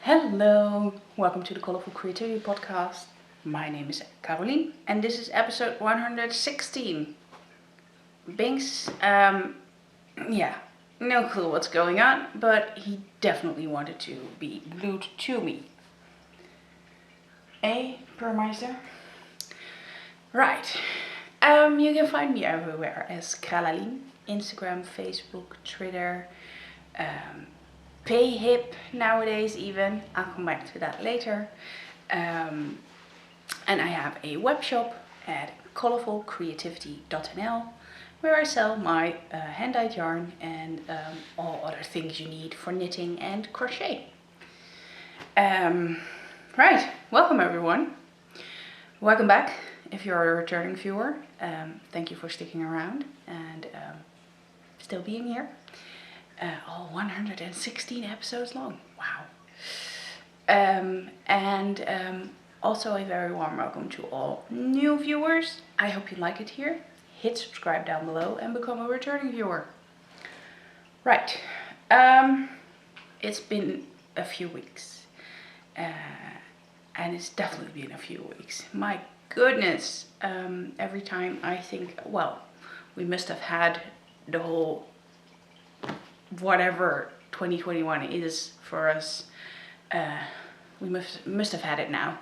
Hello, welcome to the Colourful Creativity podcast. My name is Carolien and this is episode 116. Binks, no clue what's going on, but he definitely wanted to be glued to me. Burmeister? Right. You can find me everywhere as Carolien. Instagram, Facebook, Twitter, PayHip nowadays even. I'll come back to that later. And I have a web shop at colourfulcreativity.nl where I sell my hand-dyed yarn and all other things you need for knitting and crochet. Right, welcome everyone. Welcome back if you're a returning viewer. Thank you for sticking around and still being here. All 116 episodes long. Wow. Also a very warm welcome to all new viewers. I hope you like it here. Hit subscribe down below and become a returning viewer. Right. It's been a few weeks. And it's definitely been a few weeks. My goodness. Every time I think, well, we must have had the whole whatever 2021 is for us, we must have had it now.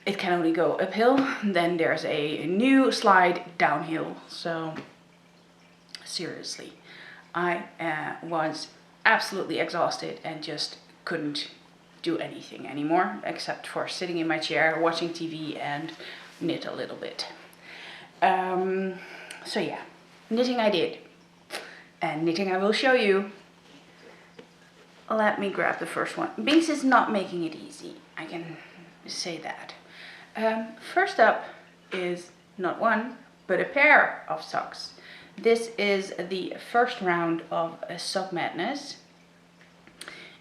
It can only go uphill, then there's a new slide downhill. So seriously, I was absolutely exhausted and just couldn't do anything anymore except for sitting in my chair, watching TV and knit a little bit. So yeah, knitting I did. And knitting I will show you. Let me grab the first one. Binks is not making it easy, I can say that. First up is not one, but a pair of socks. This is the first round of Sock Madness.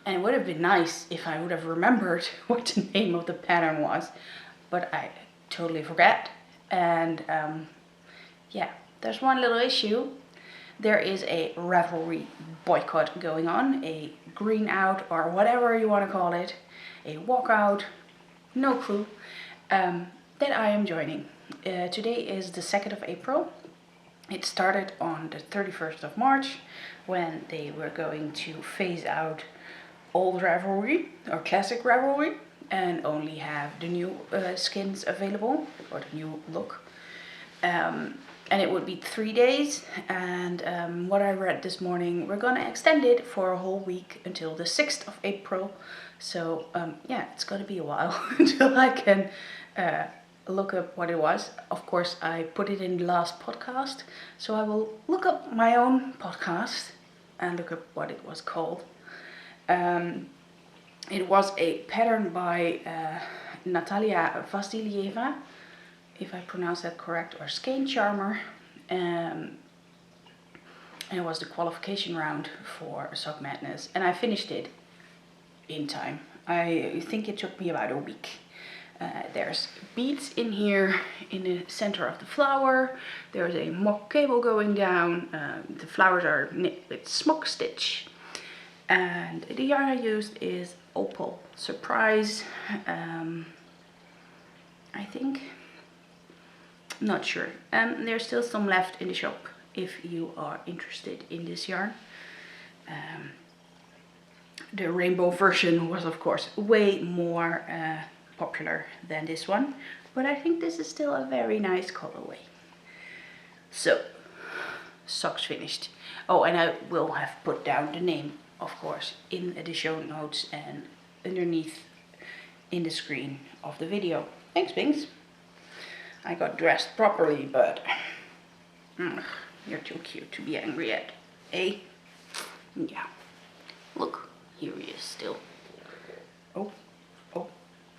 And it would have been nice if I would have remembered what the name of the pattern was. But I totally forget. And yeah, there's one little issue. There is a Ravelry boycott going on, a green out or whatever you want to call it, a walkout, no clue, that I am joining. Today is the 2nd of April. It started on the 31st of March when they were going to phase out old Ravelry or classic Ravelry and only have the new skins available or the new look. And it would be 3 days, and what I read this morning, we're gonna extend it for a whole week until the 6th of April. So yeah, it's gonna be a while until I can look up what it was. Of course, I put it in the last podcast, so I will look up my own podcast and look up what it was called. It was a pattern by Natalia Vasilieva, if I pronounce that correct, or Skein Charmer, and it was the qualification round for Sock Madness, and I finished it in time. I think it took me about a week. There's beads in here in the center of the flower. There's a mock cable going down. The flowers are knit with smock stitch, and the yarn I used is Opal Surprise, I think. Not sure. There's still some left in the shop if you are interested in this yarn. The rainbow version was of course way more popular than this one, but I think this is still a very nice colorway. So, socks finished. Oh, and I will have put down the name, of course, in the show notes and underneath in the screen of the video. Thanks, Binks. I got dressed properly, but you're too cute to be angry at, eh? Yeah. Look, here he is still. Oh,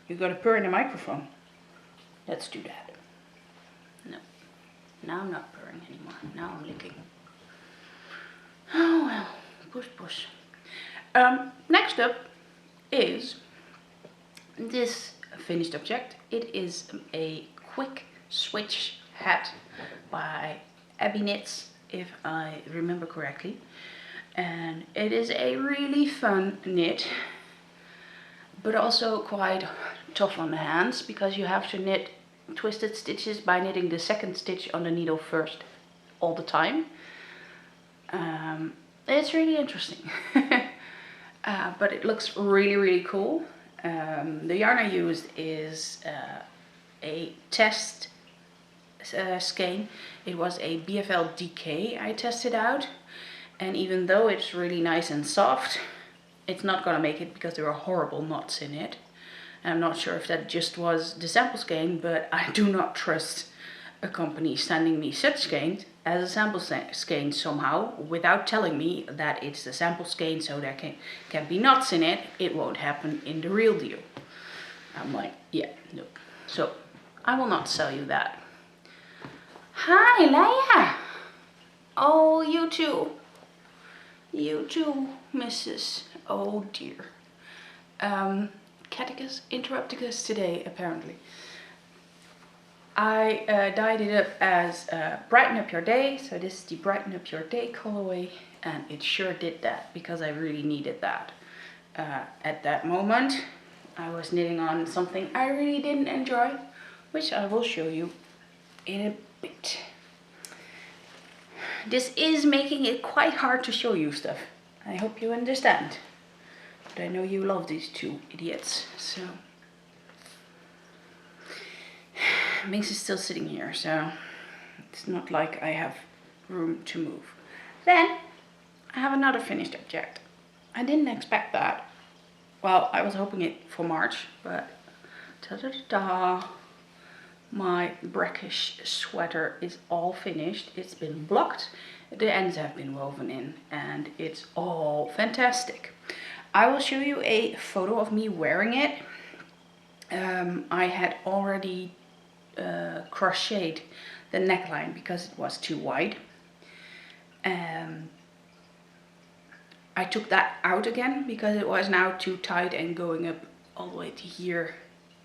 you got a purr in the microphone. Let's do that. No, now I'm not purring anymore. Now I'm licking. Oh well, push. Next up is this finished object. It is a quick switch hat by Abby Knits, if I remember correctly, and it is a really fun knit. but also quite tough on the hands because you have to knit twisted stitches by knitting the second stitch on the needle first all the time. It's really interesting. But it looks really cool. The yarn I used is a test skein. It was a BFL DK I tested out, and even though it's really nice and soft, it's not gonna make it because there are horrible knots in it. And I'm not sure if that just was the sample skein, but I do not trust a company sending me such skeins as a sample skein somehow without telling me that it's the sample skein, so there can be knots in it. It won't happen in the real deal. I'm like, yeah, no. So I will not sell you that. Hi, Leia. Oh, you too. You too, Mrs. Oh dear. Catechus interrupted us today, apparently. I dyed it up as Brighten Up Your Day. So this is the Brighten Up Your Day colorway, and it sure did that because I really needed that. At that moment, I was knitting on something I really didn't enjoy, which I will show you in a bit. This is making it quite hard to show you stuff. I hope you understand. But I know you love these two idiots, so... Minx is still sitting here, so it's not like I have room to move. Then I have another finished object. I didn't expect that. Well, I was hoping it for March, but ta-da-da-da. My Brackish sweater is all finished. It's been blocked. The ends have been woven in, and it's all fantastic. I will show you a photo of me wearing it. I had already crocheted the neckline because it was too wide. I took that out again because it was now too tight and going up all the way to here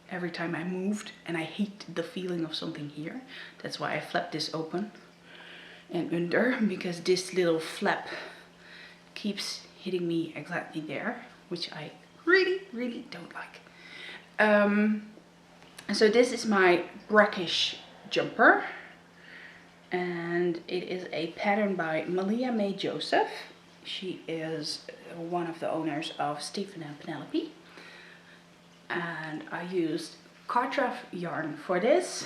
every time I moved, and I hate the feeling of something here. That's why I flapped this open and under, because this little flap keeps hitting me exactly there, which I really don't like. So this is my Brackish jumper, and it is a pattern by Malia May Joseph. She is one of the owners of Stephen and Penelope, and I used Cartref yarn for this,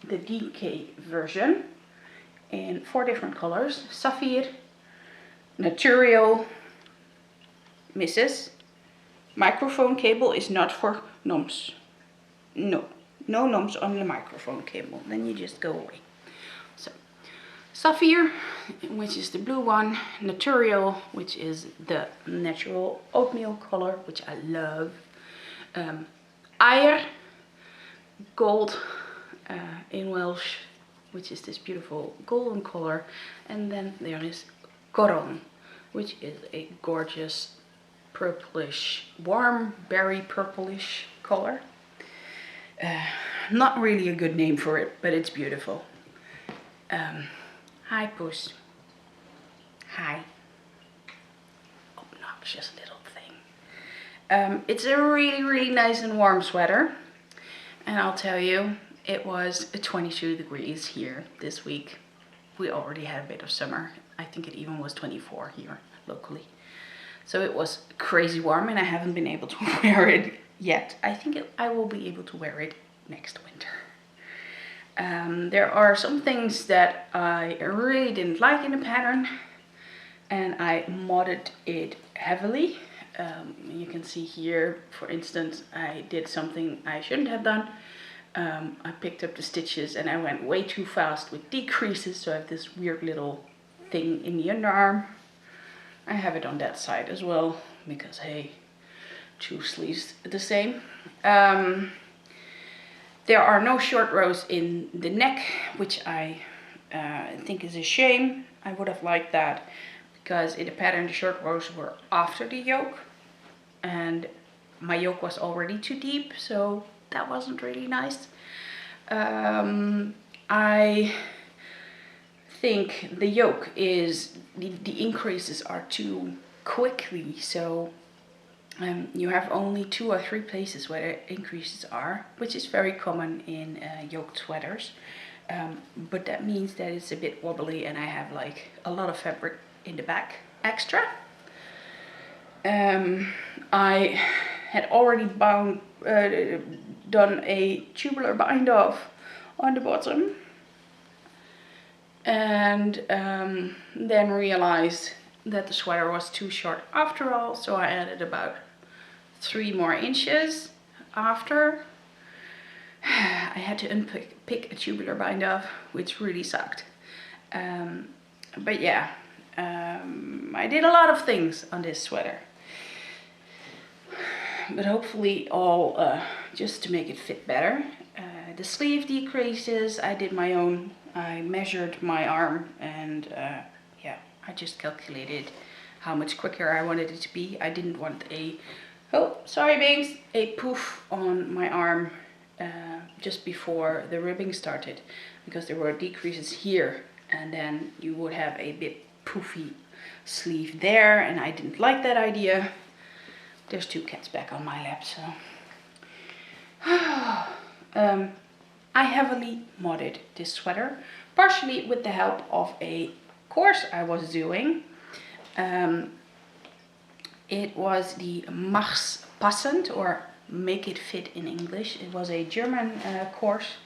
the DK version, in 4 different colors: Saphir, Natural, Mrs. Microphone cable is not for noms. No noms on the microphone cable, then you just go away. So, Saphir, which is the blue one, Natural, which is the natural oatmeal color, which I love, Eier, gold in Welsh, which is this beautiful golden color, and then there is Coron, which is a gorgeous purplish, warm berry purplish color. Not really a good name for it, but it's beautiful. Hi, Puss. Hi. Obnoxious little thing. It's a really nice and warm sweater. And I'll tell you, it was 22 degrees here this week. We already had a bit of summer. I think it even was 24 here locally. So it was crazy warm, and I haven't been able to wear it yet. I think I will be able to wear it next winter. There are some things that I really didn't like in the pattern, and I modded it heavily. You can see here, for instance, I did something I shouldn't have done. I picked up the stitches and I went way too fast with decreases, so I have this weird little thing in the underarm. I have it on that side as well, because hey, 2 sleeves the same. There are no short rows in the neck, which I think is a shame. I would have liked that, because in the pattern the short rows were after the yoke, and my yoke was already too deep, so that wasn't really nice. I think the yoke is, the increases are too quickly, so you have only 2 or 3 places where the increases are, which is very common in yoked sweaters. But that means that it's a bit wobbly and I have like a lot of fabric in the back extra. I had already done a tubular bind off on the bottom, and then realized that the sweater was too short after all, so I added about 3 more inches after. I had to unpick a tubular bind off, which really sucked. But yeah, I did a lot of things on this sweater. But hopefully all just to make it fit better. The sleeve decreases, I did my own. I measured my arm and yeah, I just calculated how much quicker I wanted it to be. I didn't want a, oh sorry Bings, a poof on my arm just before the ribbing started, because there were decreases here and then you would have a bit poofy sleeve there, and I didn't like that idea. There's 2 cats back on my lap, so I heavily modded this sweater, partially with the help of a course I was doing. It was the Mach's Passend, or Make It Fit in English. It was a German course,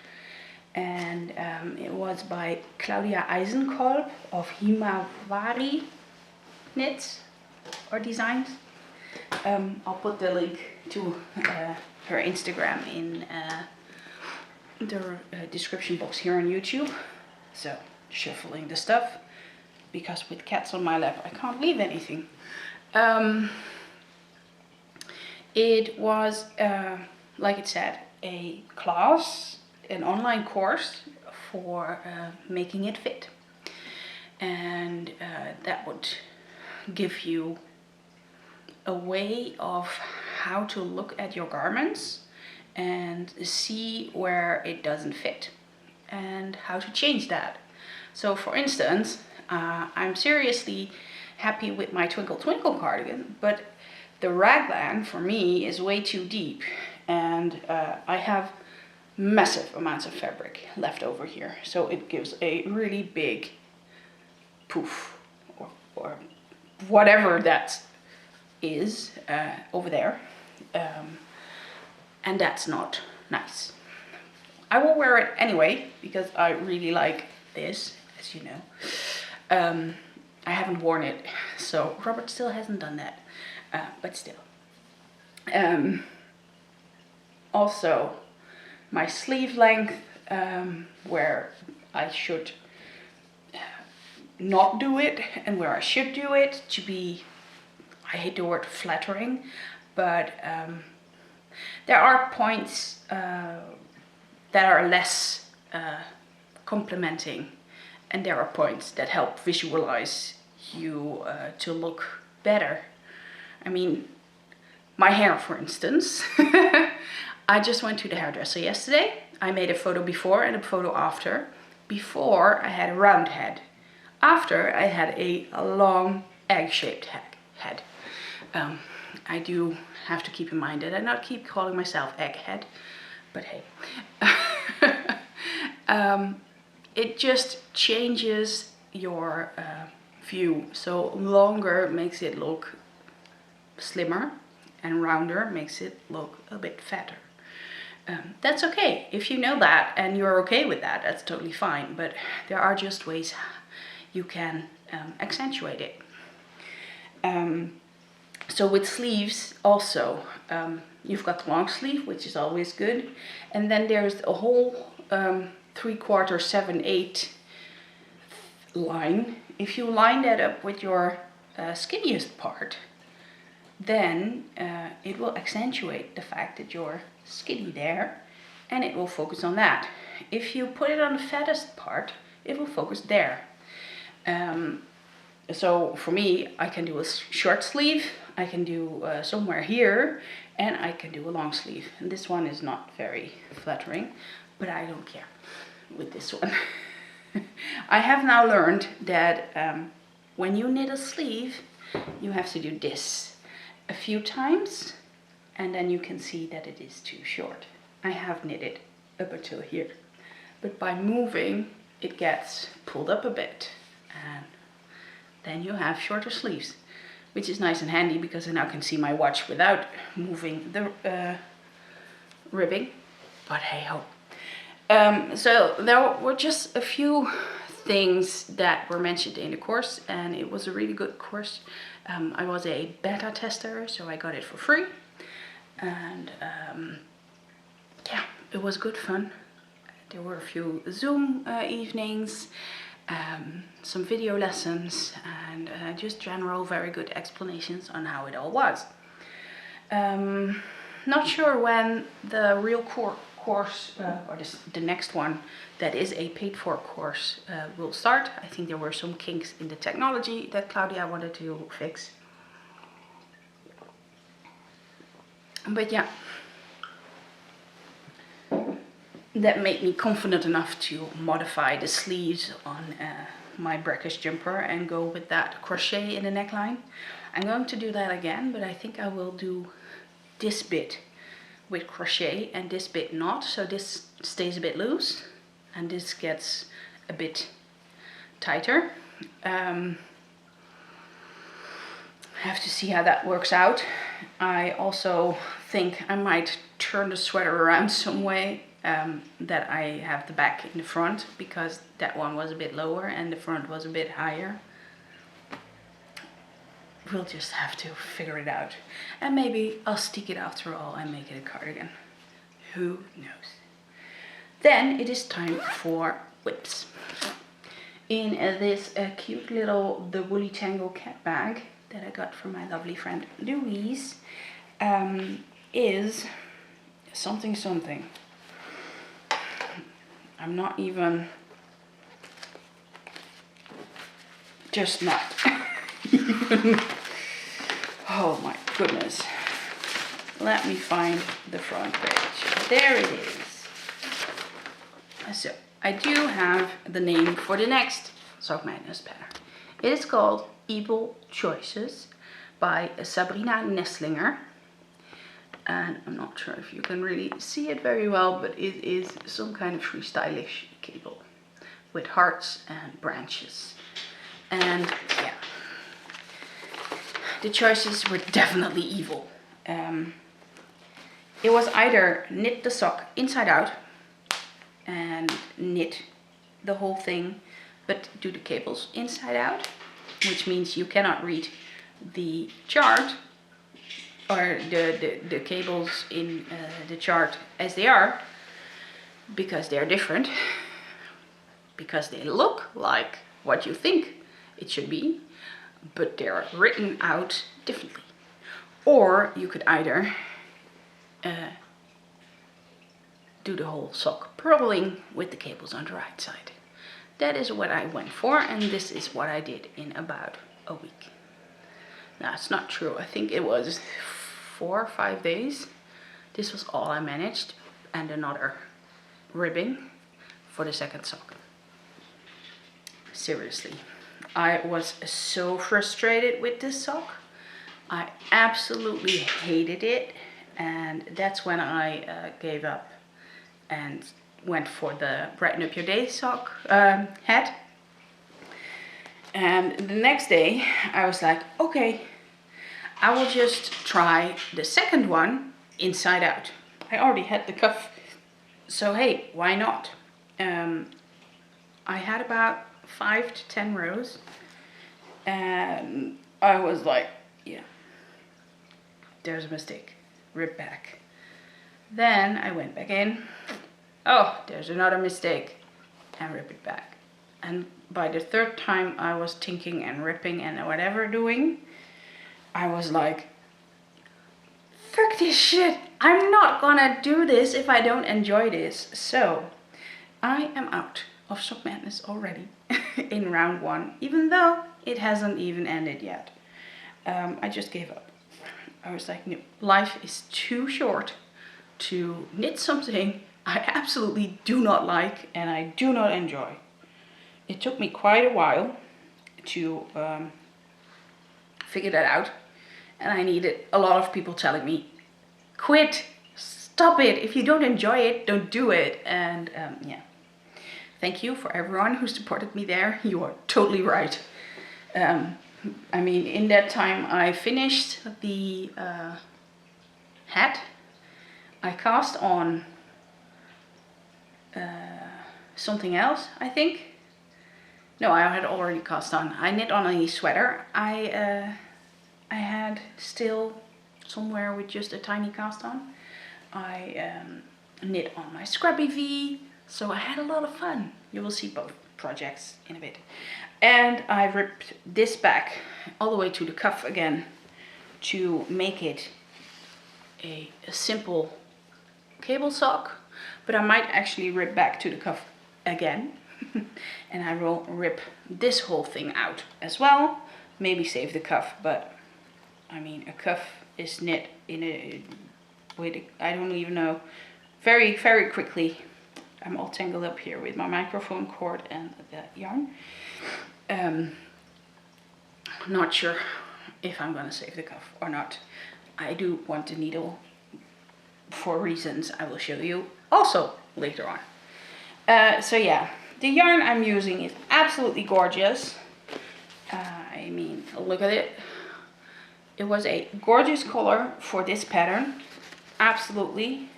and it was by Claudia Eisenkolb of Himawari Knits or Designs. I'll put the link to her Instagram in the description box here on YouTube. So, shuffling the stuff, because with cats on my lap I can't leave anything. It was, like it said, a class, an online course for making it fit. And that would give you a way of how to look at your garments and see where it doesn't fit and how to change that. So for instance, I'm seriously happy with my Twinkle Twinkle cardigan, but the raglan for me is way too deep, and I have massive amounts of fabric left over here, so it gives a really big poof or whatever that is over there, and that's not nice. I will wear it anyway because I really like this, as you know. I haven't worn it, so Robert still hasn't done that, but still. Also, my sleeve length, where I should not do it and where I should do it to be, I hate the word flattering, but there are points that are less complimenting, and there are points that help visualize you to look better. I mean, my hair, for instance. I just went to the hairdresser yesterday. I made a photo before and a photo after. Before, I had a round head. After, I had a long egg-shaped head. I do have to keep in mind that I not keep calling myself egghead, but hey. It just changes your view. So longer makes it look slimmer, and rounder makes it look a bit fatter. That's okay. If you know that and you're okay with that, that's totally fine. But there are just ways you can accentuate it. So with sleeves also, you've got the long sleeve, which is always good. And then there's a whole 3/4, 7/8 line. If you line that up with your skinniest part, then it will accentuate the fact that you're skinny there, and it will focus on that. If you put it on the fattest part, it will focus there. So for me, I can do a short sleeve, I can do somewhere here, and I can do a long sleeve. And this one is not very flattering, but I don't care with this one. I have now learned that when you knit a sleeve, you have to do this. a few times and then you can see that it is too short. I have knitted up until here, but by moving it gets pulled up a bit and then you have shorter sleeves, which is nice and handy because I now can see my watch without moving the ribbing, but hey ho. So there were just a few things that were mentioned in the course, and it was a really good course. I was a beta tester, so I got it for free, and yeah, it was good fun. There were a few Zoom evenings, some video lessons, and just general very good explanations on how it all was. Not sure when the real course, or the next one that is a paid for course, will start. I think there were some kinks in the technology that Claudia wanted to fix. But yeah, that made me confident enough to modify the sleeves on my Brackish jumper and go with that crochet in the neckline. I'm going to do that again, but I think I will do this bit with crochet and this bit not, so this stays a bit loose and this gets a bit tighter. Have to see how that works out. I also think I might turn the sweater around some way, that I have the back in the front, because that one was a bit lower and the front was a bit higher. We'll just have to figure it out, and maybe I'll stick it after all and make it a cardigan. Who knows? Then it is time for whips. In this cute little The Woolly Tangle cat bag that I got from my lovely friend Louise, is something. I'm not even, just not even. Oh my goodness. Let me find the front page. There it is. So I do have the name for the next Sock Madness pattern. It is called Evil Choices by Sabrina Nestlinger. And I'm not sure if you can really see it very well, but it is some kind of freestylish cable with hearts and branches. And yeah, the choices were definitely evil. It was either knit the sock inside out and knit the whole thing, but do the cables inside out, which means you cannot read the chart or the cables in the chart as they are, because they're different, because they look like what you think it should be, but they're written out differently. Or you could either do the whole sock purling with the cables on the right side. That is what I went for, and this is what I did in about a week. Now, it's not true. I think it was 4 or 5 days. This was all I managed, and another ribbing for the second sock. Seriously, I was so frustrated with this sock. I absolutely hated it, and that's when I gave up and went for the Brighten Up Your Day sock hat. And the next day I was like, okay, I will just try the second one inside out. I already had the cuff, so hey, why not? I had about 5 to 10 rows, and I was like, yeah, there's a mistake, rip back. Then I went back in, oh, there's another mistake, and rip it back. And by the third time I was tinking and ripping and whatever doing, I was like, fuck this shit, I'm not gonna do this if I don't enjoy this. So I am out of Sock Madness already in round 1, even though it hasn't even ended yet. I just gave up. I was like, no, life is too short to knit something I absolutely do not like and I do not enjoy. It took me quite a while to figure that out, And I needed a lot of people telling me, quit, stop it. If you don't enjoy it, don't do it. And yeah, thank you for everyone who supported me there. You are totally right. I mean, in that time I finished the hat. I cast on something else, I think. No, I had already cast on. I knit on a sweater. I had still somewhere with just a tiny cast on. I knit on my Scrubby V, so I had a lot of fun. You will see both projects in a bit. And I ripped this back all the way to the cuff again to make it a simple cable sock, but I might actually rip back to the cuff again. And I will rip this whole thing out as well. Maybe save the cuff, but I mean, a cuff is knit in a way, I don't even know, very, very quickly. I'm all tangled up here with my microphone cord and the yarn. Not sure if I'm gonna save the cuff or not. I do want the needle for reasons I will show you also later on. So yeah, the yarn I'm using is absolutely gorgeous. I mean, look at it. It was a gorgeous color for this pattern, absolutely.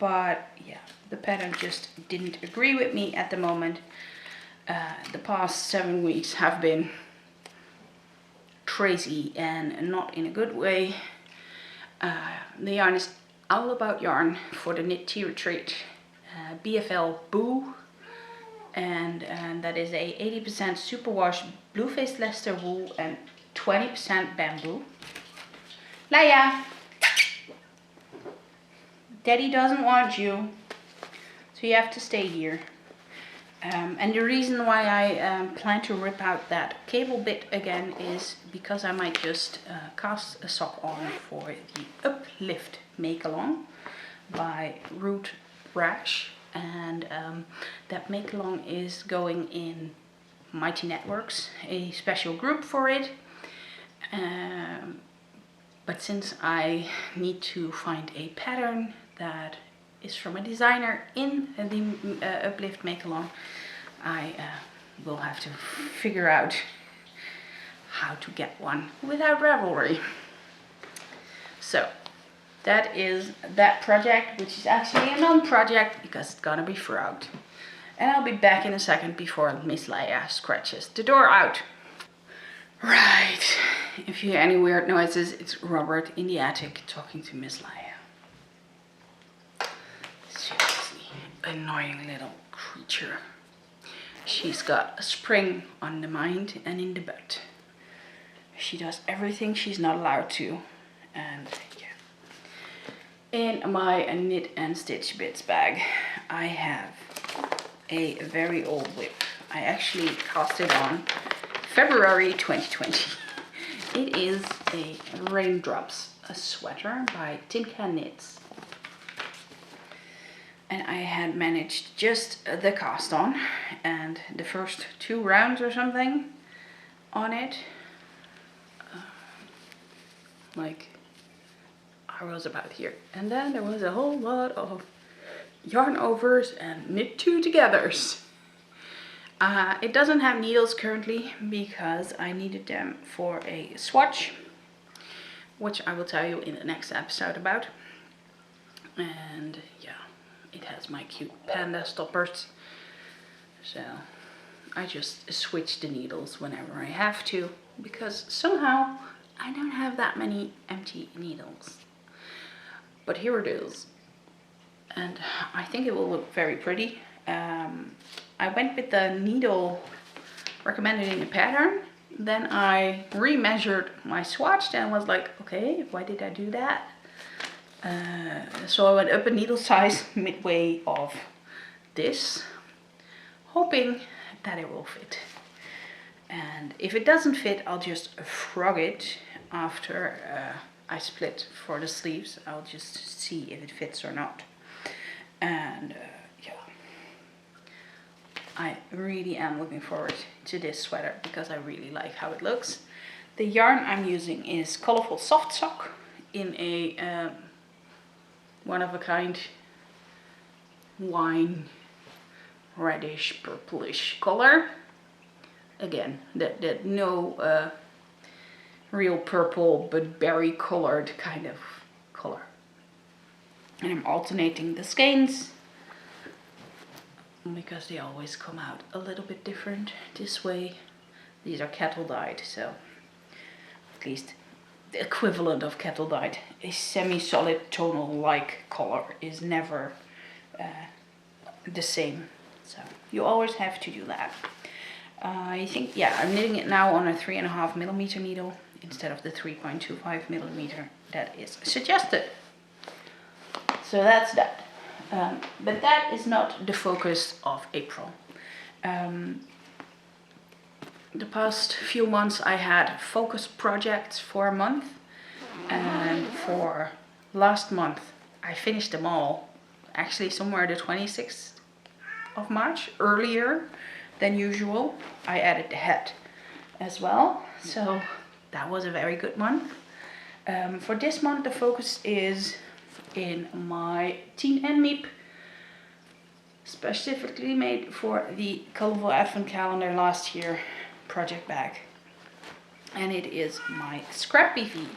But yeah, the pattern just didn't agree with me at the moment. The past 7 weeks have been crazy and not in a good way. The yarn is All About Yarn for the Knit Tea Retreat BFL Boo, and that is a 80% superwash blue-faced Leicester wool and 20% bamboo. Laia! Daddy doesn't want you, so you have to stay here. And the reason why I plan to rip out that cable bit again is because I might just cast a sock on for the Uplift Make Along by Root Brash. And that Make Along is going in Mighty Networks, a special group for it. But since I need to find a pattern that is from a designer in the Uplift Make Along, I will have to figure out how to get one without Ravelry. So that is that project, which is actually a non-project because it's gonna be fraught. And I'll be back in a second before Miss Laia scratches the door out. Right, if you hear any weird noises, it's Robert in the attic talking to Miss Laia. Seriously, annoying little creature. She's got a spring on the mind and in the butt. She does everything she's not allowed to. And yeah. In my knit and stitch bits bag, I have a very old whip. I actually cast it on February 2020. It is a Raindrops, a sweater by Tin Can Knits. And I had managed just the cast on and the first 2 rounds or something on it. Like I was about here. And then there was a whole lot of yarn overs and knit 2 togethers. It doesn't have needles currently because I needed them for a swatch, which I will tell you in the next episode about. And yeah, it has my cute panda stoppers. So I just switch the needles whenever I have to, because somehow I don't have that many empty needles. But here it is. And I think it will look very pretty. I went with the needle recommended in the pattern. Then I remeasured my swatch and was like, okay, why did I do that? So I went up a needle size midway of this, hoping that it will fit. And if it doesn't fit, I'll just frog it after I split for the sleeves. I'll just see if it fits or not. And yeah, I really am looking forward to this sweater because I really like how it looks. The yarn I'm using is Colourful Soft Sock in a one-of-a-kind wine reddish purplish color. Again, that no real purple but berry colored kind of color. And I'm alternating the skeins because they always come out a little bit different this way. These are kettle dyed, so at least the equivalent of kettle dyed. A semi-solid tonal like color is never the same, so you always have to do that. I think, yeah, I'm knitting it now on a 3.5mm needle instead of the 3.25mm that is suggested. So that's that. But that is not the focus of April. The past few months I had focus projects for a month, and for last month I finished them all, actually somewhere the 26th of March, earlier than usual. I added the hat as well, so that was a very good month. For this month the focus is in my Teen and Meep, specifically made for the Colourful Advent Calendar last year project bag, and it is my Scrappy V.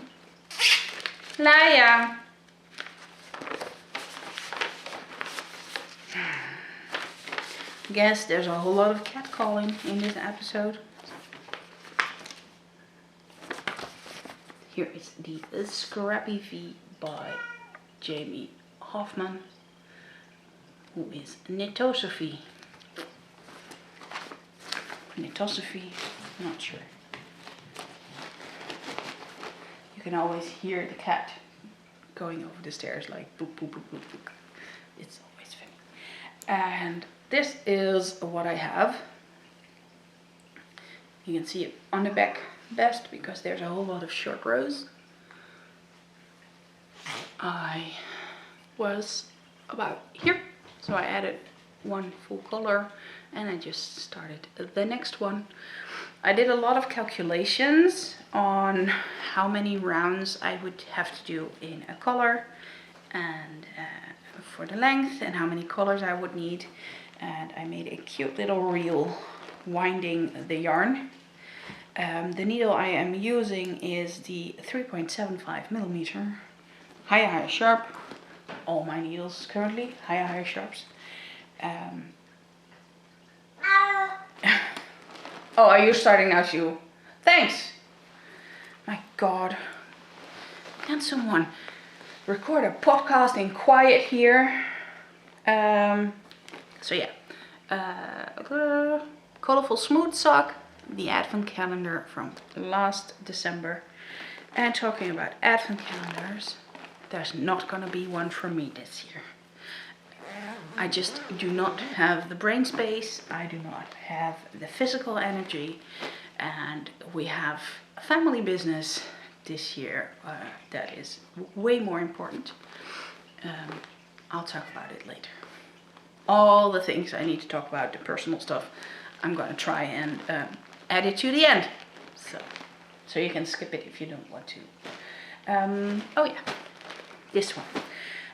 Malia. Guess there's a whole lot of cat calling in this episode. Here is the Scrappy V by Jamie Hoffman, who is Knitosophy. Knitosophy, not sure. You can always hear the cat going over the stairs like boop boop boop boop boop. It's always funny. And this is what I have. You can see it on the back best because there's a whole lot of short rows. I was about here, so I added one full color and I just started the next one. I did a lot of calculations on how many rounds I would have to do in a color and for the length, and how many colors I would need, and I made a cute little reel winding the yarn. The needle I am using is the 3.75mm high sharp. All my needles currently high sharps. Oh, are you starting now too? Thanks. My God, can someone record a podcast in quiet here? So yeah, Colourful Smooth Sock, the Advent Calendar from last December. And talking about Advent calendars, there's not gonna be one for me this year. I just do not have the brain space, I do not have the physical energy, and we have a family business this year that is way more important. I'll talk about it later. All the things I need to talk about, the personal stuff, I'm gonna try and add it to the end. So you can skip it if you don't want to. Oh yeah, this one.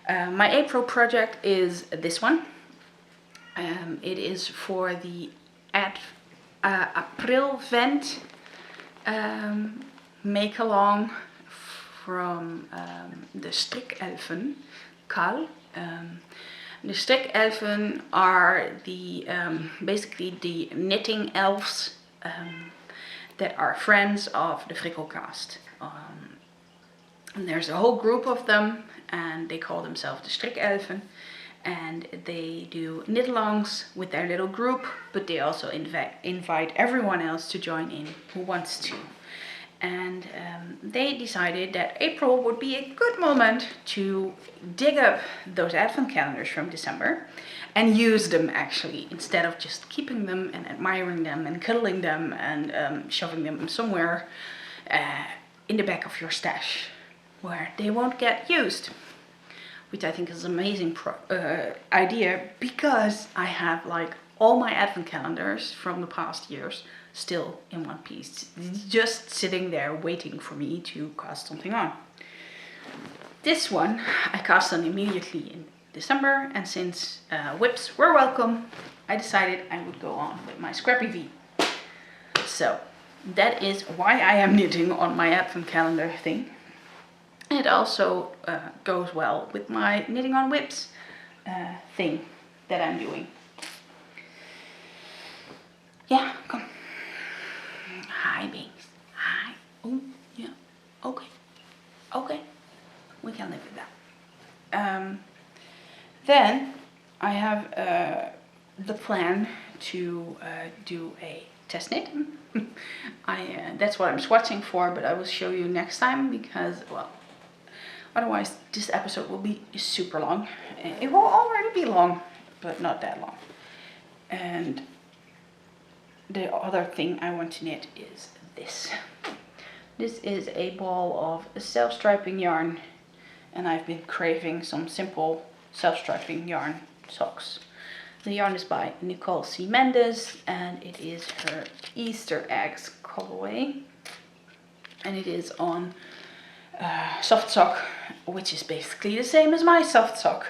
My April project is this one. It is for the April Vent make along from the Strikelfen, Kal. The Strikelfen are the basically the knitting elves that are friends of the Frikkelcast. And there's a whole group of them, and they call themselves the Strikelfen, and they do knit-alongs with their little group, but they also invite everyone else to join in who wants to. And they decided that April would be a good moment to dig up those advent calendars from December and use them, actually, instead of just keeping them and admiring them and cuddling them and shoving them somewhere in the back of your stash where they won't get used. Which I think is an amazing idea, because I have like all my advent calendars from the past years still in one piece, just sitting there waiting for me to cast something on. This one I cast on immediately in December, and since whips were welcome, I decided I would go on with my Scrappy V. So that is why I am knitting on my advent calendar thing. It also goes well with my knitting on whips thing that I'm doing. Yeah, come. Hi, Binks. Hi. Oh, yeah. Okay. Okay. We can live with that. Then I have the plan to do a test knit. That's what I'm swatching for, but I will show you next time because, well, otherwise this episode will be super long. It will already be long, but not that long. And the other thing I want to knit is this. This is a ball of self-striping yarn, and I've been craving some simple self-striping yarn socks. The yarn is by Nicole C. Mendes, and it is her Easter eggs colorway, and it is on soft sock, which is basically the same as my soft sock.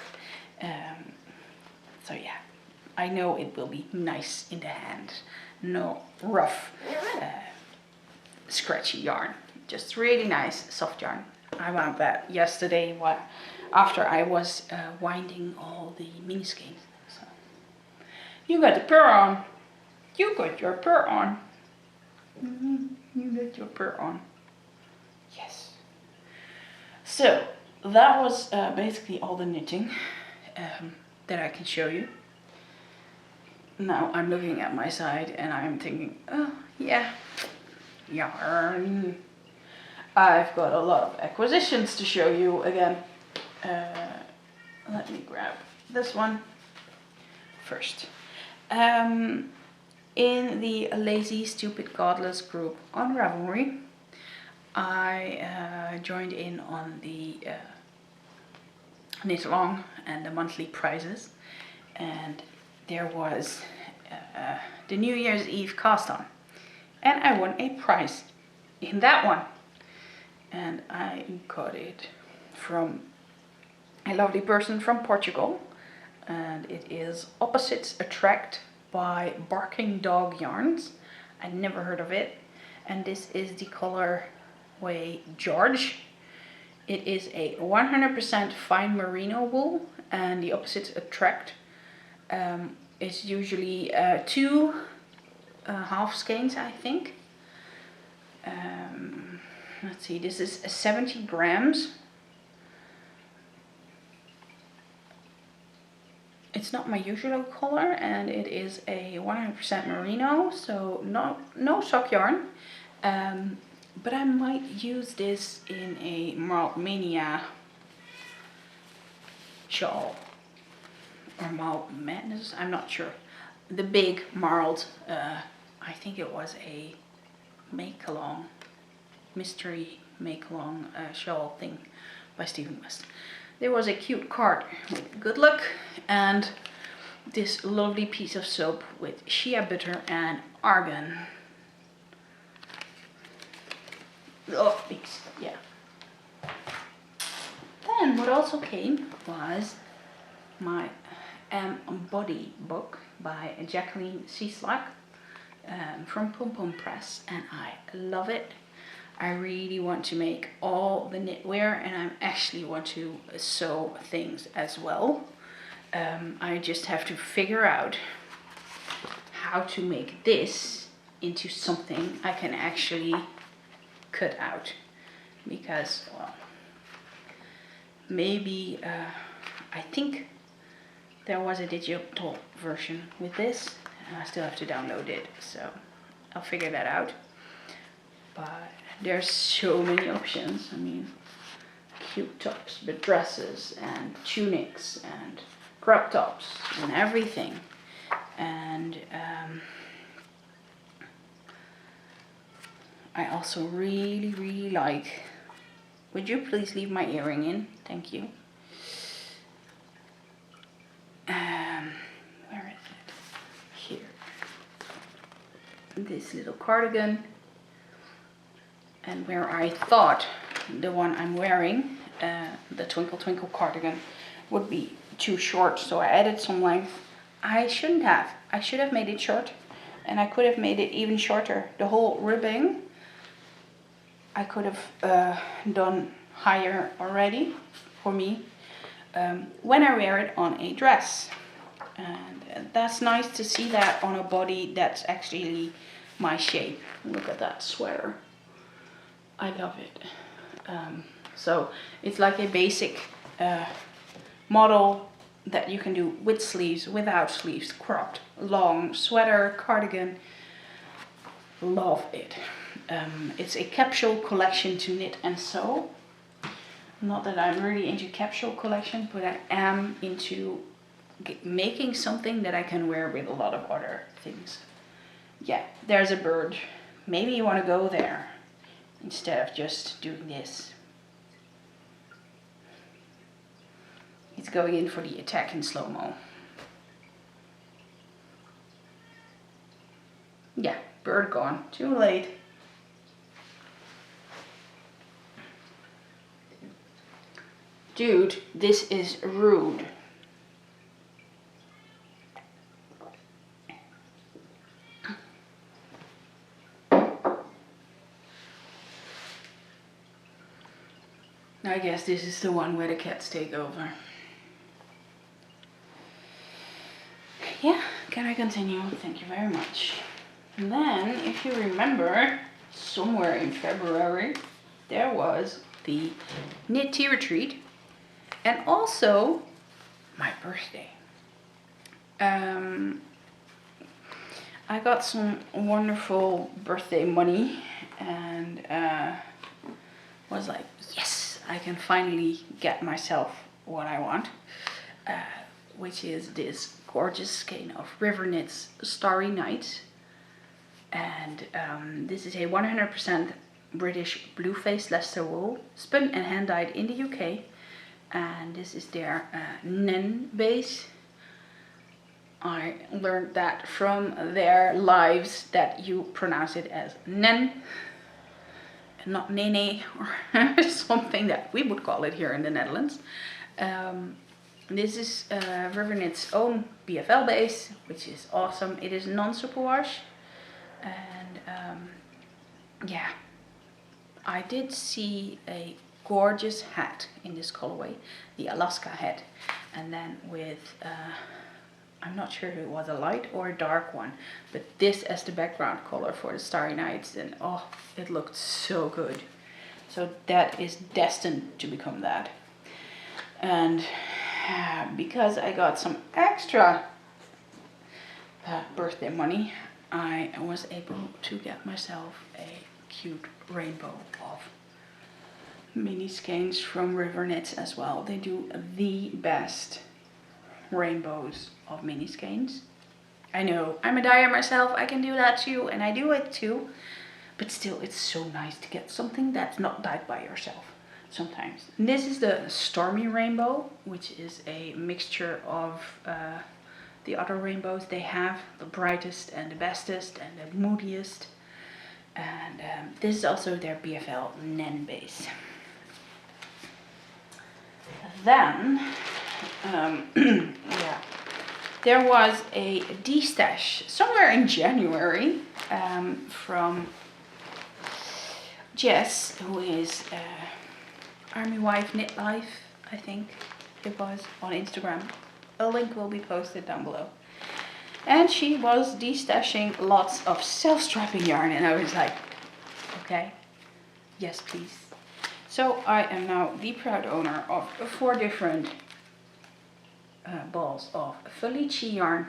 So yeah, I know it will be nice in the hand. No rough, scratchy yarn. Just really nice soft yarn. I wound that yesterday after I was winding all the mini skeins. So. You got the purr on. You got your purr on. You got your purr on. Yes. So that was basically all the knitting that I can show you. Now I'm looking at my side and I'm thinking, oh yeah, yarn. I've got a lot of acquisitions to show you again. Let me grab this one first. In the Lazy Stupid Godless group on Ravelry, I joined in on the knit along and the monthly prizes, and there was the New Year's Eve cast on, and I won a prize in that one, and I got it from a lovely person from Portugal, and it is Opposites Attract by Barking Dog Yarns. I never heard of it, and this is the colorway George. It is a 100% fine merino wool, and the Opposites Attract is usually 2 half skeins, I think. Let's see, this is 70 grams. It's not my usual color, and it is a 100% merino, so no sock yarn. But I might use this in a Marled Mania shawl. Or Marled Madness, I'm not sure. The big Marled, I think it was a make-along, mystery make-along shawl thing by Stephen West. There was a cute card with good luck, and this lovely piece of soap with shea butter and argan. Oh, yeah. Then what also came was my Body book by Jacqueline Cieslak from Pom Pom Press, and I love it. I really want to make all the knitwear, and I actually want to sew things as well. I just have to figure out how to make this into something I can actually cut out, because, well, maybe I think there was a digital version with this, and I still have to download it, so I'll figure that out. But there's so many options. I mean, cute tops, but dresses and tunics and crop tops and everything. And I also really like, would you please leave my earring in? Thank you. Where is it? Here. this little cardigan, and where I thought the one I'm wearing, the Twinkle Twinkle cardigan, would be too short, so I added some length. I shouldn't have. I should have made it short, and I could have made it even shorter. The whole ribbing I could have done higher already for me when I wear it on a dress. And that's nice to see that on a body that's actually my shape. Look at that sweater. I love it. So it's like a basic model that you can do with sleeves, without sleeves, cropped, long sweater, cardigan. Love it. It's a capsule collection to knit and sew. Not that I'm really into capsule collection, but I am into making something that I can wear with a lot of other things. Yeah, there's a bird. Maybe you want to go there instead of just doing this. It's going in for the attack in slow-mo. Yeah, bird gone. Too late. Dude, this is rude. I guess this is the one where the cats take over. Yeah, can I continue? Thank you very much. And then, if you remember, somewhere in February, there was the Knit Tea Retreat, and also my birthday. I got some wonderful birthday money, and was like, yes, I can finally get myself what I want, which is this gorgeous skein of River Knits Starry Night. And this is a 100% British blue-faced Leicester wool, spun and hand-dyed in the UK. And this is their Nen base. I learned that from their lives, that you pronounce it as Nen, and not Nene, or something that we would call it here in the Netherlands. This is River Knit's own BFL base, which is awesome. It is non-superwash. And yeah, I did see a gorgeous hat in this colorway, the Alaska hat, and then with I'm not sure if it was a light or a dark one, but this as the background color for the Starry Nights, and oh, it looked so good. So that is destined to become that. And because I got some extra birthday money, I was able to get myself a cute rainbow of mini skeins from River Knits as well. They do the best rainbows of mini skeins. I know, I'm a dyer myself, I can do that too, and I do it too. But still, it's so nice to get something that's not dyed by yourself sometimes. And this is the Stormy Rainbow, which is a mixture of the other rainbows they have, the brightest and the bestest and the moodiest. And this is also their BFL Nen base. Then, yeah, there was a D-stash somewhere in January from Jess, who is Army Wife Knit Life, I think it was, on Instagram. A link will be posted down below. And she was destashing lots of self-strapping yarn, and I was like, okay, yes please. So I am now the proud owner of 4 different balls of Felici yarn.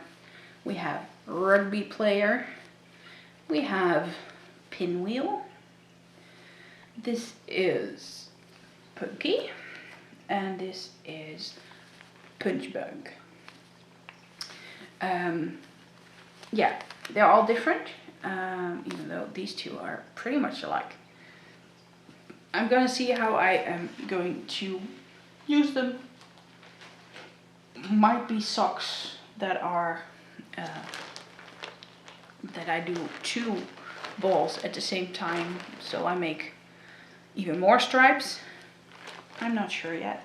We have Rugby Player, we have Pinwheel, this is Punky, and this is Punchbug. Yeah, they're all different, even though these two are pretty much alike. I'm gonna see how I am going to use them. Might be socks that are that I do 2 balls at the same time, so I make even more stripes. I'm not sure yet.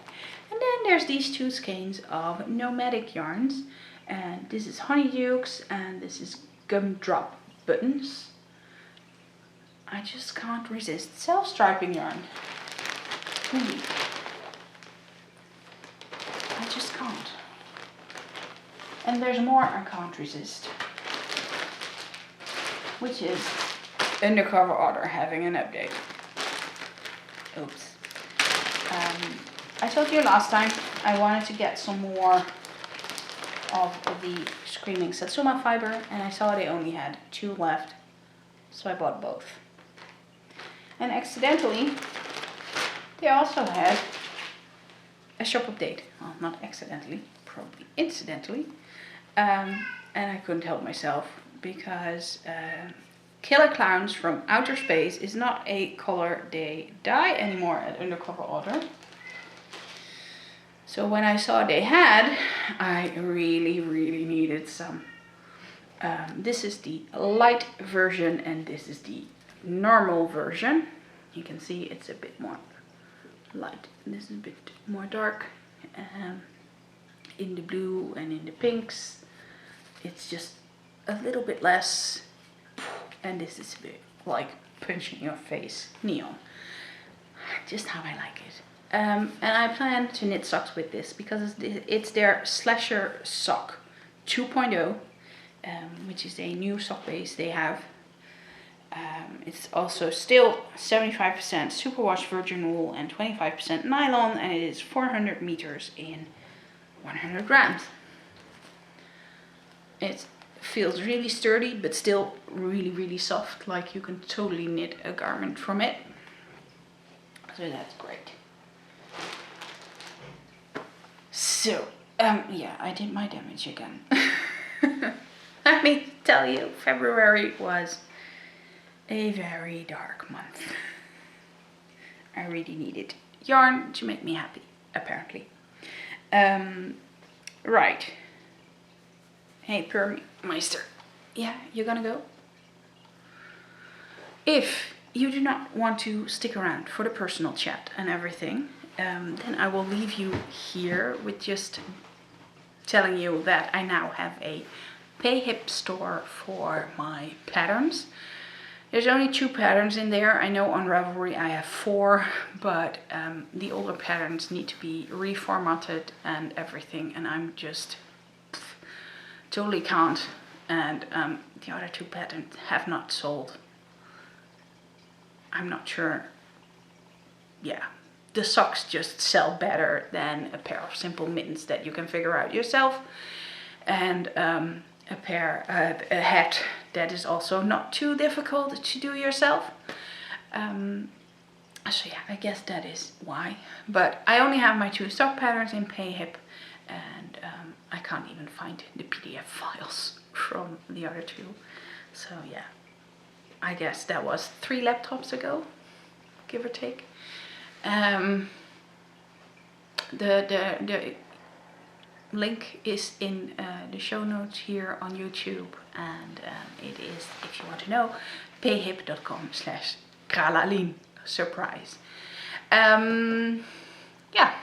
And then there's these two skeins of nomadic yarns, and this is honeydukes and this is gumdrop buttons. I just can't resist self-striping yarn. Really. I just can't. And there's more I can't resist, which is Undercover Otter having an update. Oops. I told you last time I wanted to get some more of the Screaming Satsuma fiber, and I saw they only had 2 left, so I bought both. And accidentally, they also had a shop update. Well, not accidentally, probably incidentally. And I couldn't help myself because Killer Clowns from Outer Space is not a color they dye anymore at Undercover Otter. So when I saw they had, I really needed some. This is the light version and this is the normal version. You can see it's a bit more light. This is a bit more dark. In the blue and in the pinks, it's just a little bit less. And this is a bit like punching your face neon. Just how I like it. And I plan to knit socks with this because it's their Slasher Sock 2.0, which is a new sock base they have. It's also still 75% superwash virgin wool and 25% nylon, and it is 400 meters in 100 grams. It feels really sturdy, but still really soft, like you can totally knit a garment from it. So that's great. So, yeah, I did my damage again. Let me tell you, February was a very dark month. I really needed yarn to make me happy, apparently. Right. Hey, Permeister. Yeah, you're gonna go? If you do not want to stick around for the personal chat and everything, then I will leave you here with just telling you that I now have a PayHip store for my patterns. There's only 2 patterns in there. I know on Ravelry I have 4, but the older patterns need to be reformatted and everything, and I'm just totally can't. And the other 2 patterns have not sold. I'm not sure. Yeah, the socks just sell better than a pair of simple mittens that you can figure out yourself, and a hat that is also not too difficult to do yourself. So yeah, I guess that is why. But I only have my 2 sock patterns in PayHip, and I can't even find the PDF files from the other 2. So yeah, I guess that was 3 laptops ago, give or take. The link is in the show notes here on YouTube, and it is, if you want to know, payhip.com/Carolien. Surprise. Yeah.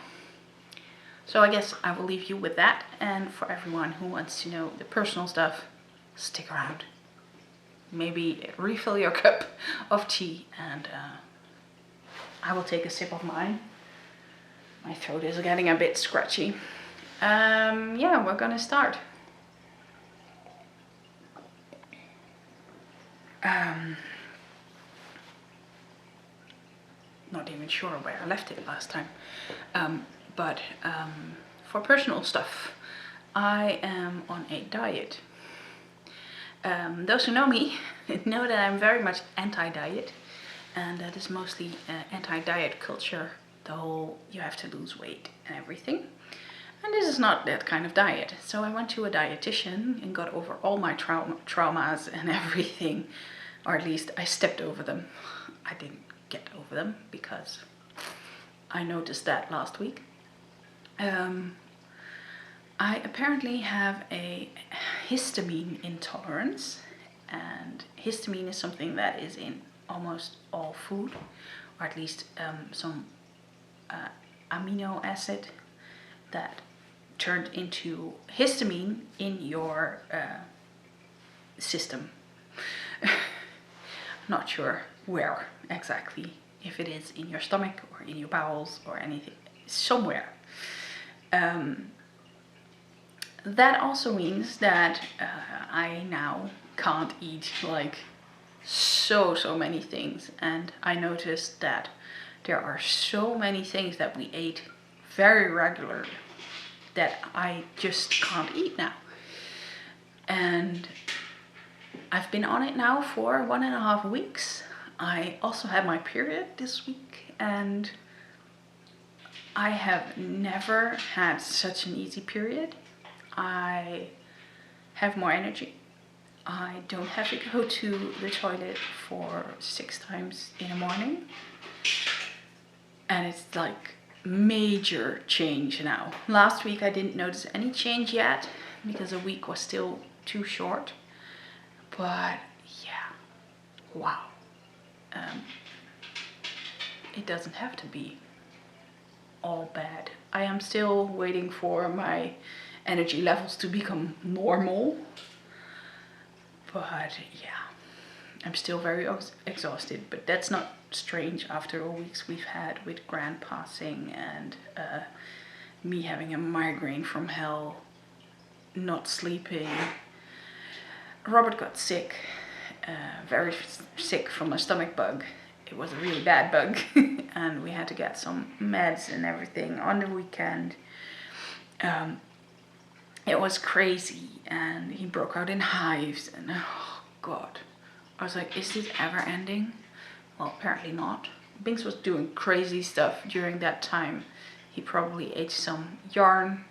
So I guess I will leave you with that, and for everyone who wants to know the personal stuff, stick around. Maybe refill your cup of tea, and I will take a sip of mine. My throat is getting a bit scratchy. Yeah, we're gonna start. Not even sure where I left it last time. But for personal stuff, I am on a diet. Those who know me know that I'm very much anti-diet, and that is mostly anti-diet culture, the whole you have to lose weight and everything. And this is not that kind of diet. So I went to a dietitian and got over all my traumas and everything, or at least I stepped over them. I didn't get over them because I noticed that last week. I apparently have a histamine intolerance, and histamine is something that is in almost all food, or at least some amino acid that turned into histamine in your system. Not sure where exactly, if it is in your stomach or in your bowels or anything, somewhere. That also means that I now can't eat like so many things, and I noticed that there are so many things that we ate very regularly that I just can't eat now. And I've been on it now for 1.5 weeks. I also had my period this week, and I have never had such an easy period. I have more energy. I don't have to go to the toilet for 6 times in the morning. And it's like major change now. Last week I didn't notice any change yet because a week was still too short. But yeah, wow. It doesn't have to be all bad. I am still waiting for my energy levels to become normal. But yeah, I'm still very exhausted. But that's not strange after the weeks we've had with Grand passing and me having a migraine from hell, not sleeping. Robert got sick, very sick from a stomach bug. It was a really bad bug and we had to get some meds and everything on the weekend. It was crazy, and he broke out in hives, and oh god. I was like, is this ever ending? Well, apparently not. Binks was doing crazy stuff during that time. He probably ate some yarn.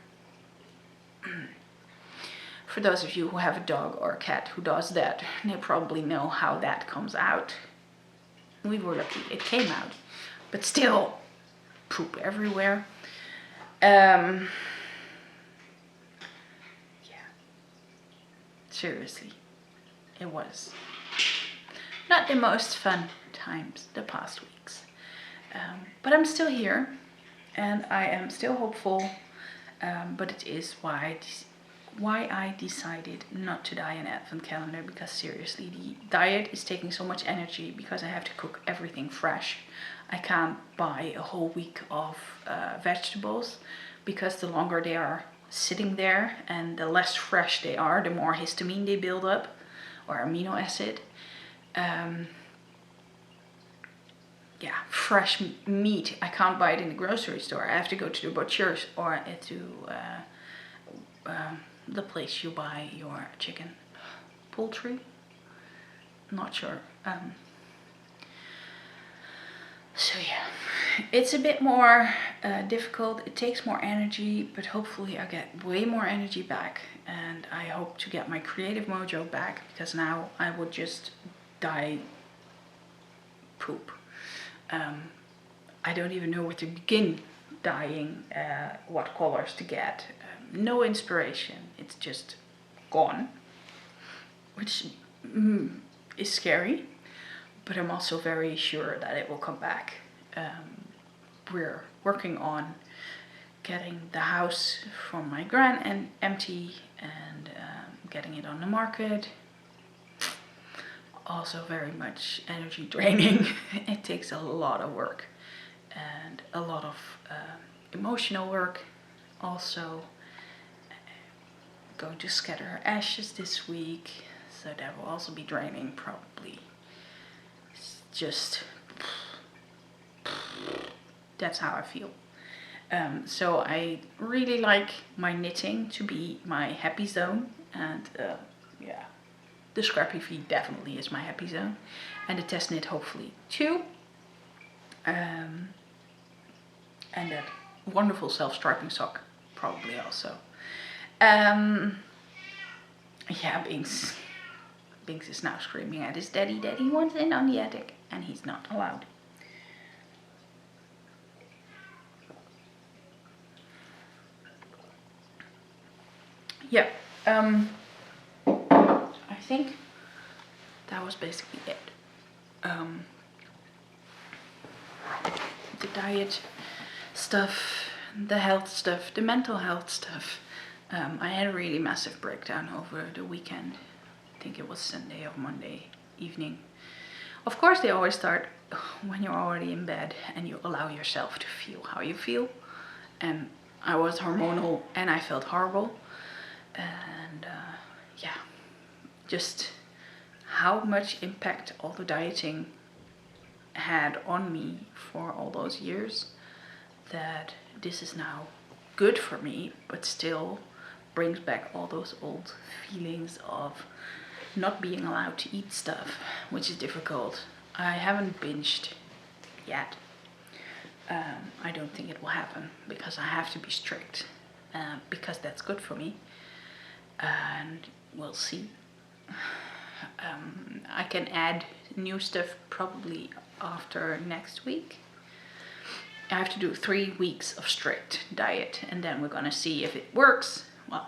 For those of you who have a dog or a cat who does that, they probably know how that comes out. We were lucky it came out, but still, poop everywhere. Yeah, seriously, it was not the most fun times the past weeks. But I'm still here, and I am still hopeful, but it is why I decided not to dye an advent calendar, because seriously, the diet is taking so much energy because I have to cook everything fresh. I can't buy a whole week of vegetables, because the longer they are sitting there and the less fresh they are, the more histamine they build up, or amino acid. Yeah, fresh meat, I can't buy it in the grocery store. I have to go to the butcher's or to the place you buy your chicken. Poultry? Not sure. So yeah, it's a bit more difficult. It takes more energy, but hopefully I get way more energy back, and I hope to get my creative mojo back, because now I would just dye poop. I don't even know where to begin dyeing, what colors to get. No inspiration. It's just gone, which is scary, but I'm also very sure that it will come back. We're working on getting the house from my gran and empty, and getting it on the market. Also very much energy draining. It takes a lot of work and a lot of emotional work. Also going to scatter her ashes this week, so that will also be draining probably. It's just, that's how I feel. So I really like my knitting to be my happy zone, and yeah, the scrappy feed definitely is my happy zone, and the test knit hopefully too. And that wonderful self-striping sock probably also. Yeah, Binks is now screaming at his daddy. Daddy wants in on the attic, and he's not allowed. Yeah, I think that was basically it. The diet stuff, the health stuff, the mental health stuff. I had a really massive breakdown over the weekend. I think it was Sunday or Monday evening. Of course, they always start when you're already in bed and you allow yourself to feel how you feel. And I was hormonal and I felt horrible. And yeah, just how much impact all the dieting had on me for all those years, that this is now good for me, but still brings back all those old feelings of not being allowed to eat stuff, which is difficult. I haven't binged yet. I don't think it will happen because I have to be strict, because that's good for me, and we'll see. I can add new stuff probably after next week. I have to do 3 weeks of strict diet, and then we're gonna see if it works. Well,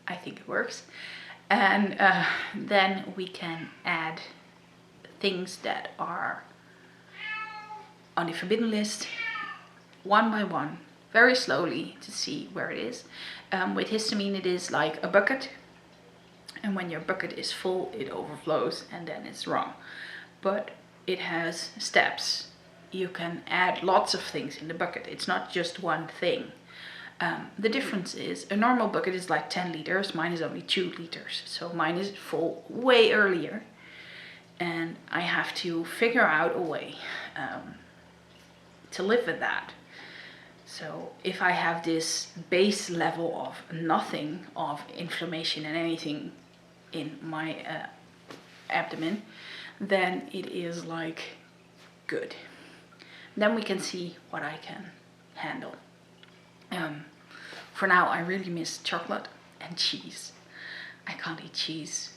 I think it works. And then we can add things that are on the forbidden list, one by one, very slowly, to see where it is. With histamine, it is like a bucket. And when your bucket is full, it overflows and then it's wrong. But it has steps. You can add lots of things in the bucket. It's not just one thing. The difference is a normal bucket is like 10 liters. Mine is only 2 liters. So mine is full way earlier. And I have to figure out a way to live with that. So if I have this base level of nothing of inflammation and anything in my abdomen, then it is like good. Then we can see what I can handle. For now, I really miss chocolate and cheese. I can't eat cheese.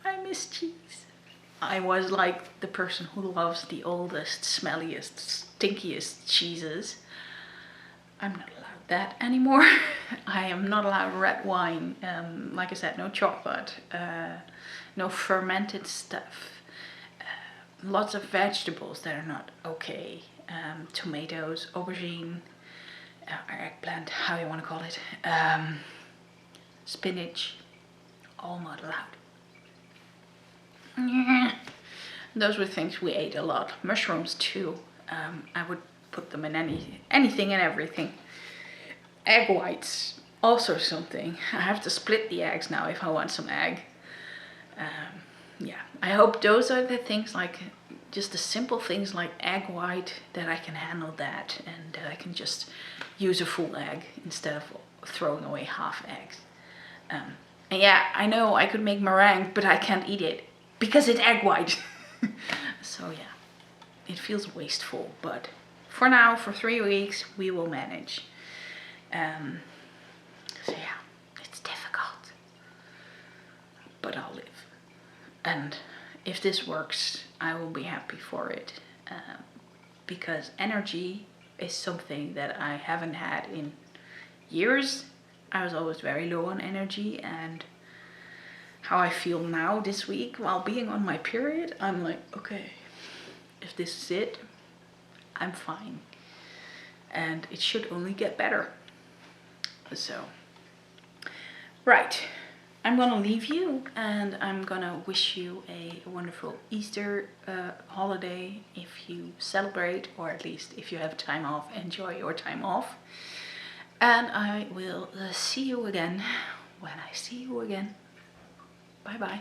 I miss cheese. I was like the person who loves the oldest, smelliest, stinkiest cheeses. I'm not allowed that anymore. I am not allowed red wine. Like I said, no chocolate, no fermented stuff. Lots of vegetables that are not okay. Tomatoes, aubergine, eggplant, how you want to call it. Spinach, all not allowed. Those were things we ate a lot. Mushrooms too. I would put them in anything and everything. Egg whites, also something. I have to split the eggs now if I want some egg. Yeah, I hope those are the things, like just the simple things like egg white, that I can handle that, and that I can just use a full egg instead of throwing away half eggs. And yeah, I know I could make meringue, but I can't eat it because it's egg white. So yeah, it feels wasteful, but for now, for 3 weeks, we will manage. So yeah, it's difficult, but I'll live. And if this works, I will be happy for it, because energy is something that I haven't had in years. I was always very low on energy, and how I feel now this week while being on my period, I'm like, okay, if this is it, I'm fine. And it should only get better. So, right, I'm gonna leave you, and I'm gonna wish you a wonderful Easter holiday if you celebrate, or at least if you have time off, enjoy your time off. And I will see you again when I see you again. Bye bye.